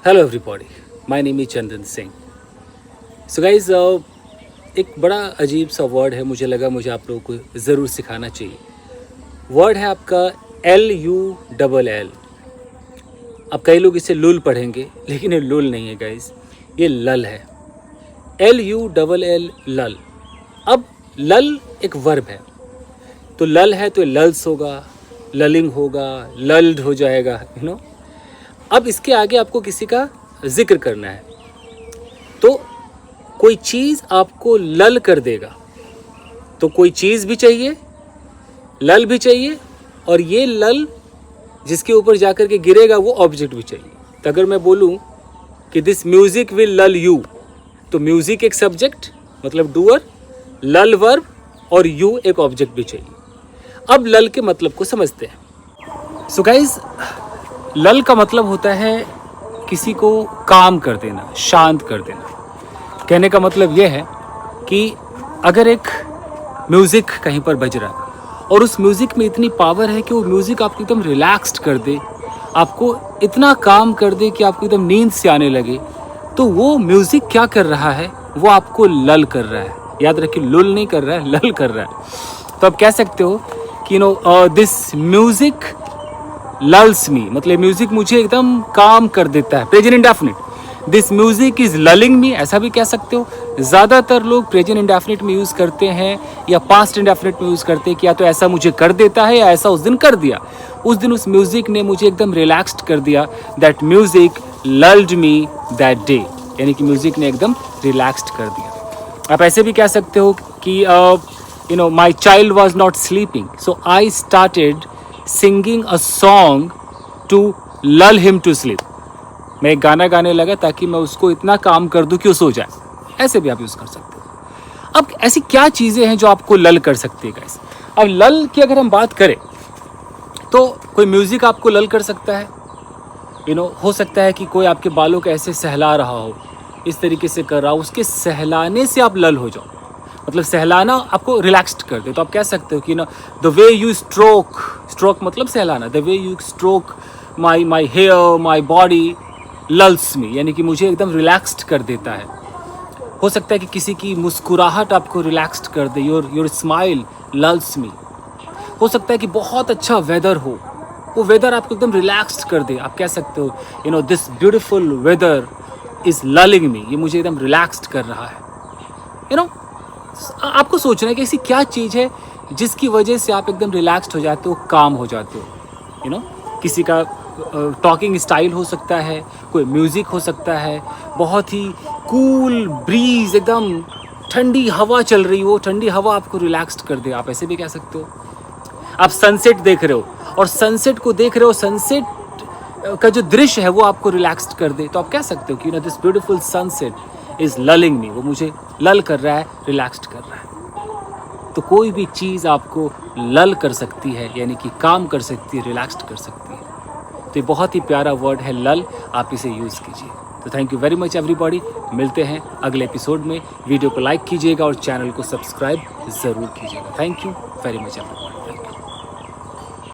Hello everybody, my name is Chandan Singh. So guys, एक बड़ा अजीब सा वर्ड है, मुझे लगा मुझे आप लोगों को ज़रूर सिखाना चाहिए। वर्ड है आपका LULL। अब कई लोग इसे लुल पढ़ेंगे, लेकिन ये लुल नहीं है गाइज, ये लल है। LULL, लल। अब लल एक वर्ब है, तो लल है तो लल्स होगा, ललिंग होगा, लल्ड हो जाएगा, यू नो। अब इसके आगे आपको किसी का जिक्र करना है, तो कोई चीज़ आपको लल कर देगा, तो कोई चीज़ भी चाहिए, लल भी चाहिए, और ये लल जिसके ऊपर जाकर के गिरेगा वो ऑब्जेक्ट भी चाहिए। तो अगर मैं बोलूँ कि दिस म्यूजिक विल लल यू, तो म्यूजिक एक सब्जेक्ट मतलब डूअर, लल वर्ब, और यू एक ऑब्जेक्ट भी चाहिए। अब लल के मतलब को समझते हैं। सो गाइज, लल का मतलब होता है किसी को काम कर देना, शांत कर देना। कहने का मतलब यह है कि अगर एक म्यूज़िक कहीं पर बज रहा है और उस म्यूज़िक में इतनी पावर है कि वो म्यूज़िक आपको एकदम रिलैक्स्ड कर दे, आपको इतना काम कर दे कि आपको एकदम नींद से आने लगे, तो वो म्यूज़िक क्या कर रहा है, वो आपको लल कर रहा है। याद रखिए, लुल नहीं कर रहा है, लल कर रहा है। तो आप कह सकते हो कि दिस म्यूज़िक लल्स मी, मतलब म्यूजिक मुझे एकदम काम कर देता है। Present indefinite, this music is lulling me, ऐसा भी कह सकते हो। ज़्यादातर लोग प्रेजेंट इंडेफिनिट में यूज़ करते हैं या पास्ट इंडेफिनिट में यूज़ करते हैं कि या तो ऐसा मुझे कर देता है या ऐसा उस दिन कर दिया, उस दिन उस म्यूजिक ने मुझे एकदम रिलैक्स्ड कर दिया। That music lulled me that day, यानी कि म्यूजिक ने एकदम रिलैक्स्ड कर दिया। आप ऐसे भी कह सकते हो कि my child was not sleeping, so I started singing a song to lull him to sleep. मैं एक गाना गाने लगा ताकि मैं उसको इतना काम कर दूं कि वो सो जाए। ऐसे भी आप यूज़ कर सकते हो। अब ऐसी क्या चीज़ें हैं जो आपको लल कर सकती है गाइस? अब लल की अगर हम बात करें तो कोई म्यूज़िक आपको लल कर सकता है। हो सकता है कि कोई आपके बालों को ऐसे सहला रहा हो, इस तरीके से कर रहा हो, उसके सहलाने से आप लल हो जाओ, मतलब सहलाना आपको रिलैक्स्ड कर दे। तो आप कह सकते हो कि द वे यू स्ट्रोक मतलब सहलाना, the way you stroke my hair, my body lulls me, यानी कि मुझे एकदम रिलैक्स्ड कर देता है। हो सकता है कि किसी की मुस्कुराहट आपको रिलैक्स्ड कर दे, योर स्माइल लल्स मी। हो सकता है कि बहुत अच्छा वेदर हो, वो वेदर आपको एकदम रिलैक्स्ड कर दे। आप कह सकते हो this beautiful weather is lulling मी, ये मुझे एकदम रिलैक्स्ड कर रहा है। आपको सोचना है कि ऐसी क्या चीज़ है जिसकी वजह से आप एकदम रिलैक्स्ड हो जाते हो, काम हो जाते हो। किसी का टॉकिंग स्टाइल हो सकता है, कोई म्यूज़िक हो सकता है, बहुत ही कूल ब्रीज, एकदम ठंडी हवा चल रही हो, ठंडी हवा आपको रिलैक्स्ड कर दे। आप ऐसे भी कह सकते हो। आप सनसेट देख रहे हो और सनसेट को देख रहे हो, सनसेट का जो दृश्य है वो आपको रिलैक्स्ड कर दे, तो आप कह सकते हो कि this beautiful sunset is Laling मी, वो मुझे लल कर रहा है, रिलैक्स्ड कर रहा है। तो कोई भी चीज़ आपको लल कर सकती है, यानी कि काम कर सकती है, रिलैक्स्ड कर सकती है। तो ये बहुत ही प्यारा वर्ड है लल, आप इसे यूज़ कीजिए। तो thank you very much everybody, मिलते हैं अगले एपिसोड में। वीडियो को लाइक कीजिएगा और चैनल को सब्सक्राइब ज़रूर कीजिएगा। Thank you very much everybody.